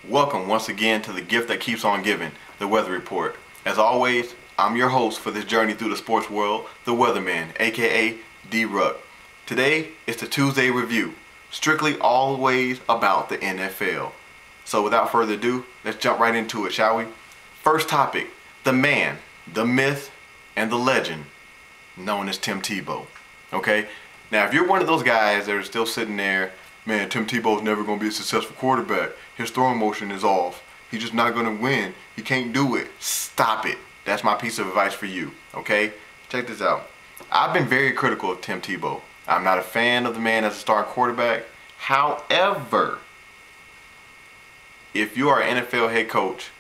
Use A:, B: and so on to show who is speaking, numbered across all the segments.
A: Welcome once again to the gift that keeps on giving, the Weather Report. As always, I'm your host for this journey through the sports world, the Weatherman, aka D-Ruck. Today is the Tuesday review, strictly always about the NFL. So without further ado, let's jump right into it, shall we? First topic, the man, the myth, and the legend known as Tim Tebow. Okay? Now if you're one of those guys that are still sitting there, man, Tim Tebow's never going to be a successful quarterback. His throwing motion is off. He's just not going to win. He can't do it. Stop it. That's my piece of advice for you, okay? Check this out. I've been very critical of Tim Tebow. I'm not a fan of the man as a starting quarterback. However, if you are an NFL head coach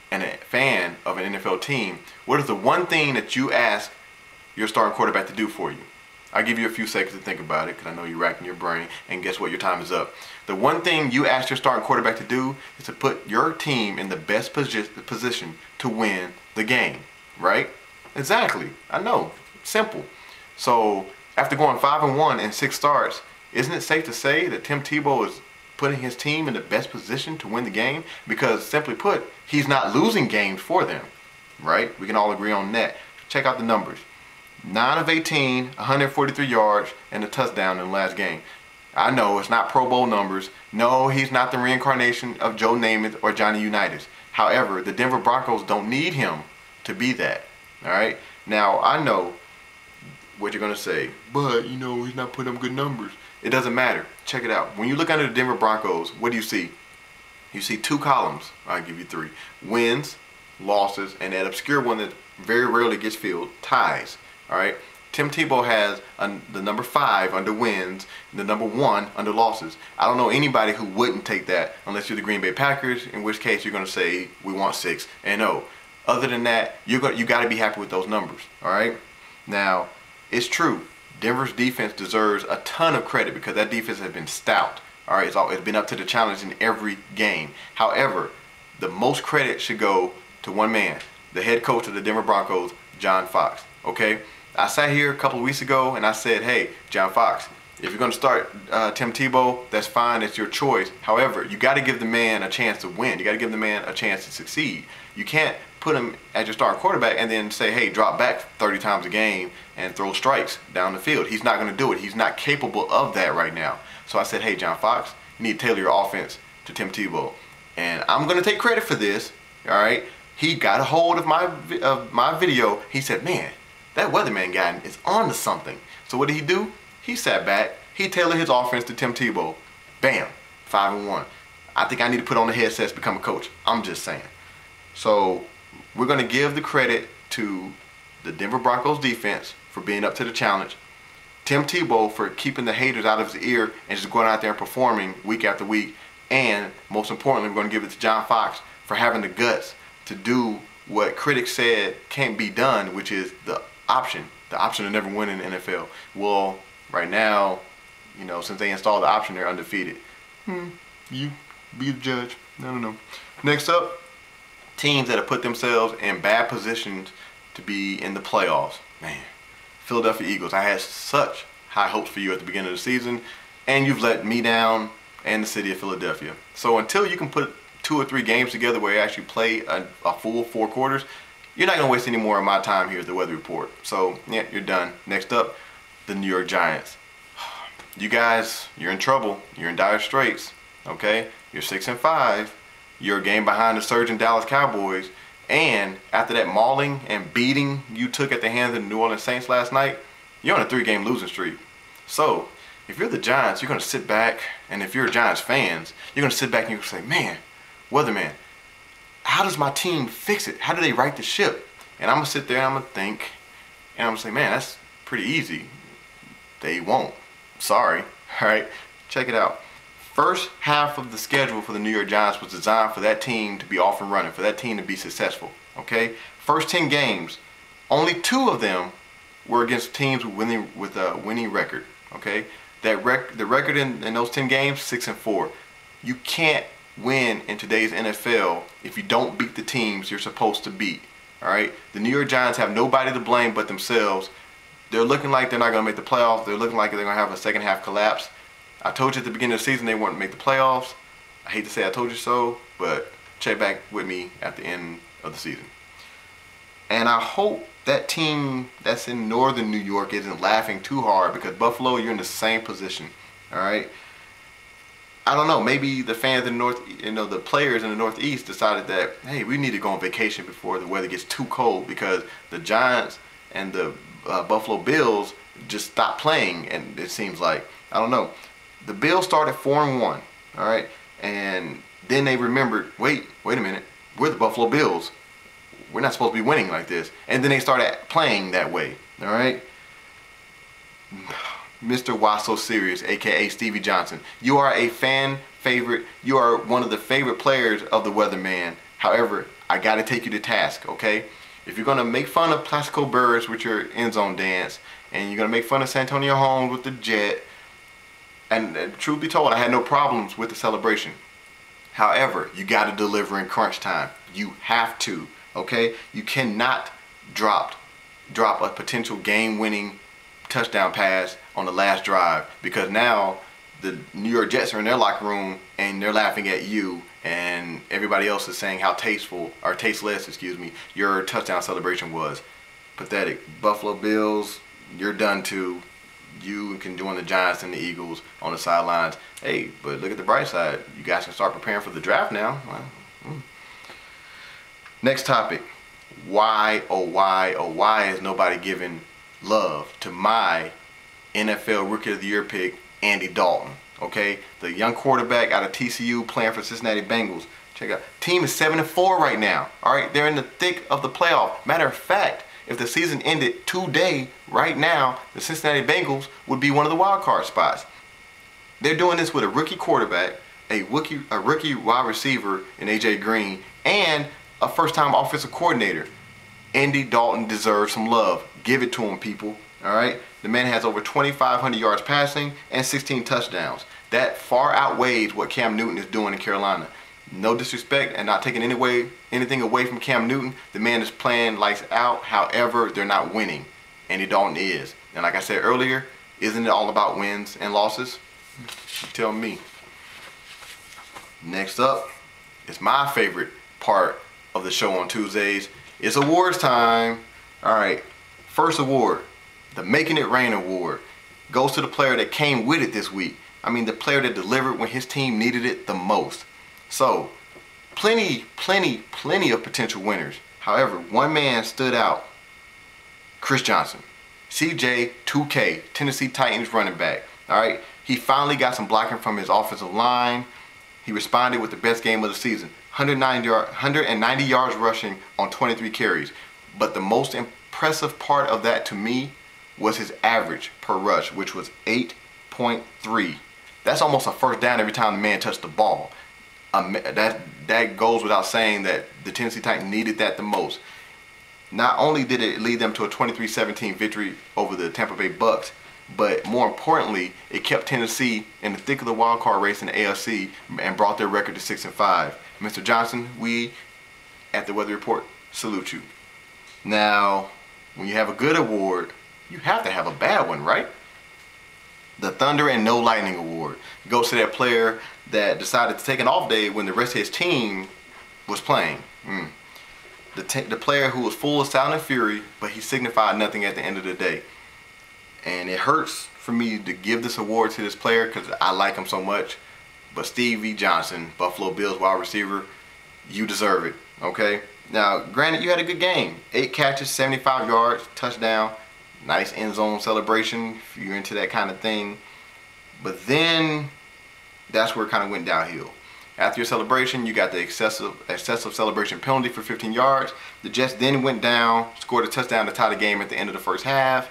A: and a fan of an NFL team, what is the one thing that you ask your starting quarterback to do for you? I'll give you a few seconds to think about it because I know you're racking your brain, and guess what? Your time is up. The one thing you ask your starting quarterback to do is to put your team in the best position to win the game, right? Exactly. I know. Simple. So after going 5-1 in 6 starts, isn't it safe to say that Tim Tebow is putting his team in the best position to win the game? Because simply put, he's not losing games for them, right? We can all agree on that. Check out the numbers. 9 of 18, 143 yards, and a touchdown in the last game. I know it's not Pro Bowl numbers. No, he's not the reincarnation of Joe Namath or Johnny Unitas. However, the Denver Broncos don't need him to be that. All right? Now, I know what you're going to say, but, you know, he's not putting up good numbers. It doesn't matter. Check it out. When you look under the Denver Broncos, what do you see? You see 2 columns. I'll give you 3. Wins, losses, and that obscure one that very rarely gets filled, ties. All right, Tim Tebow has the number 5 under wins and the number 1 under losses. I don't know anybody who wouldn't take that unless you're the Green Bay Packers, in which case you're going to say we want 6 and 0. Other than that, you got to be happy with those numbers. All right. Now, it's true. Denver's defense deserves a ton of credit because that defense has been stout. All right, it's been up to the challenge in every game. However, the most credit should go to one man, the head coach of the Denver Broncos, John Fox. Okay. I sat here a couple of weeks ago and I said, hey, John Fox, if you're going to start Tim Tebow, that's fine. It's your choice. However, you got to give the man a chance to win. You got to give the man a chance to succeed. You can't put him as your starting quarterback and then say, hey, drop back 30 times a game and throw strikes down the field. He's not going to do it. He's not capable of that right now. So I said, hey, John Fox, you need to tailor your offense to Tim Tebow. And I'm going to take credit for this. All right. He got a hold of my video. He said, man, that Weatherman guy is on to something. So what did he do? He sat back. He tailored his offense to Tim Tebow. Bam, 5-1. I think I need to put on the headsets to become a coach. I'm just saying. So we're going to give the credit to the Denver Broncos defense for being up to the challenge. Tim Tebow for keeping the haters out of his ear and just going out there and performing week after week. And most importantly, we're going to give it to John Fox for having the guts to do what critics said can't be done, which is the option to never win in the NFL. Well, right now, you know, since they installed the option, they're undefeated. You be the judge. I don't know. Next up, teams that have put themselves in bad positions to be in the playoffs. Man, Philadelphia Eagles. I had such high hopes for you at the beginning of the season, and you've let me down and the city of Philadelphia. So until you can put 2 or 3 games together where you actually play a full 4 quarters, you're not going to waste any more of my time here at the Weather Report. So, yeah, you're done. Next up, the New York Giants. You guys, you're in trouble. You're in dire straits, okay? You're 6-5. You're a game behind the surging Dallas Cowboys. And after that mauling and beating you took at the hands of the New Orleans Saints last night, you're on a 3-game losing streak. So, if you're the Giants, you're going to sit back, and if you're Giants fans, you're going to sit back and you're going to say, man, Weatherman, how does my team fix it? How do they right the ship? And I'm going to sit there and I'm going to think, and I'm going to say, man, that's pretty easy. They won't. Sorry. All right, check it out. First half of the schedule for the New York Giants was designed for that team to be off and running, for that team to be successful. Okay? First 10 games, only 2 of them were against teams with a winning record. Okay? The record in those 10 games, 6-4. You can't win in today's NFL if you don't beat the teams you're supposed to beat. All right, the New York Giants have nobody to blame but themselves. They're looking like they're not going to make the playoffs. They're looking like they're going to have a second half collapse. I told you at the beginning of the season they weren't going to make the playoffs. I hate to say I told you so, but check back with me at the end of the season. And I hope that team that's in northern New York isn't laughing too hard, because Buffalo, you're in the same position. All right. I don't know. Maybe the fans in the north, the players in the Northeast decided that, hey, we need to go on vacation before the weather gets too cold, because the Giants and the Buffalo Bills just stopped playing, and it seems like, I don't know. The Bills started 4-1, all right, and then they remembered, wait a minute, we're the Buffalo Bills. We're not supposed to be winning like this. And then they started playing that way, all right? Mr. Why So Serious, aka Stevie Johnson, you are a fan favorite. You are one of the favorite players of the Weatherman. However, I gotta take you to task, okay? If you're gonna make fun of Plaxico Burress with your end zone dance, and you're gonna make fun of Santonio Holmes with the jet, and truth be told, I had no problems with the celebration. However, you gotta deliver in crunch time. You have to, okay? You cannot drop a potential game-winning touchdown pass on the last drive, because now the New York Jets are in their locker room and they're laughing at you, and everybody else is saying how tasteless, your touchdown celebration was. Pathetic. Buffalo Bills, you're done too. You can join the Giants and the Eagles on the sidelines. Hey, but look at the bright side. You guys can start preparing for the draft now. Next topic. Why, oh why, oh why is nobody giving love to my NFL Rookie of the Year pick, Andy Dalton? Okay, the young quarterback out of TCU playing for Cincinnati Bengals. Check out, team is 7-4 right now. All right, they're in the thick of the playoff. Matter of fact, if the season ended today, right now, the Cincinnati Bengals would be one of the wild card spots. They're doing this with a rookie quarterback, a rookie wide receiver in AJ Green, and a first-time offensive coordinator. Andy Dalton deserves some love. Give it to him, people. All right? The man has over 2,500 yards passing and 16 touchdowns. That far outweighs what Cam Newton is doing in Carolina. No disrespect and not taking anything away from Cam Newton. The man is playing lights out. However, they're not winning. Andy Dalton is. And like I said earlier, isn't it all about wins and losses? You tell me. Next up is my favorite part of the show on Tuesdays. It's awards time. All right. First award, the Making It Rain Award, goes to the player that came with it this week. I mean, the player that delivered when his team needed it the most. So, plenty of potential winners. However, one man stood out. Chris Johnson, CJ 2K, Tennessee Titans running back. All right, he finally got some blocking from his offensive line. He responded with the best game of the season, 190 yards rushing on 23 carries. But the most impressive part of that to me was his average per rush, which was 8.3. That's almost a first down every time the man touched the ball. That goes without saying that the Tennessee Titans needed that the most. Not only did it lead them to a 23-17 victory over the Tampa Bay Bucks, but more importantly, it kept Tennessee in the thick of the wild card race in the AFC and brought their record to 6-5. Mr. Johnson, we at the Weather Report salute you. Now, when you have a good award, you have to have a bad one, right? The Thunder and No Lightning Award goes to that player that decided to take an off day when the rest of his team was playing. The player who was full of sound and fury, but he signified nothing at the end of the day. And it hurts for me to give this award to this player because I like him so much. But Stevie Johnson, Buffalo Bills wide receiver, you deserve it, okay? Now, granted, you had a good game. 8 catches, 75 yards, touchdown. Nice end zone celebration if you're into that kind of thing. But then that's where it kind of went downhill. After your celebration, you got the excessive celebration penalty for 15 yards. The Jets then went down, scored a touchdown to tie the game at the end of the first half.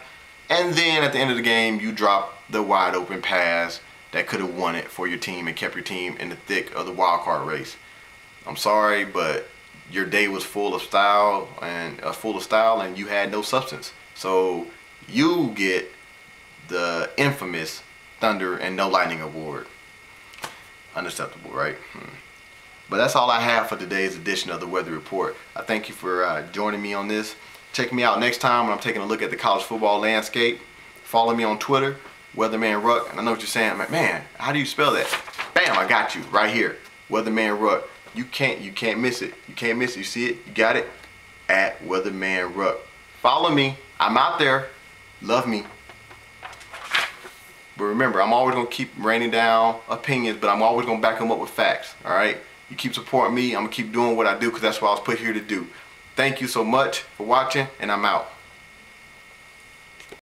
A: And then at the end of the game, you dropped the wide open pass that could have won it for your team and kept your team in the thick of the wild card race. I'm sorry, but your day was full of style and you had no substance. So you get the infamous Thunder and No Lightning Award. Unacceptable, right? But that's all I have for today's edition of the Weather Report. I thank you for joining me on this. Check me out next time when I'm taking a look at the college football landscape. Follow me on Twitter, Weatherman Ruck. And I know what you're saying. I'm like, man, how do you spell that? Bam, I got you right here. Weatherman Ruck. You can't miss it. You can't miss it. You see it? You got it? At Weatherman Ruck. Follow me. I'm out there. Love me. But remember, I'm always going to keep raining down opinions, but I'm always going to back them up with facts. All right? You keep supporting me. I'm going to keep doing what I do because that's what I was put here to do. Thank you so much for watching, and I'm out.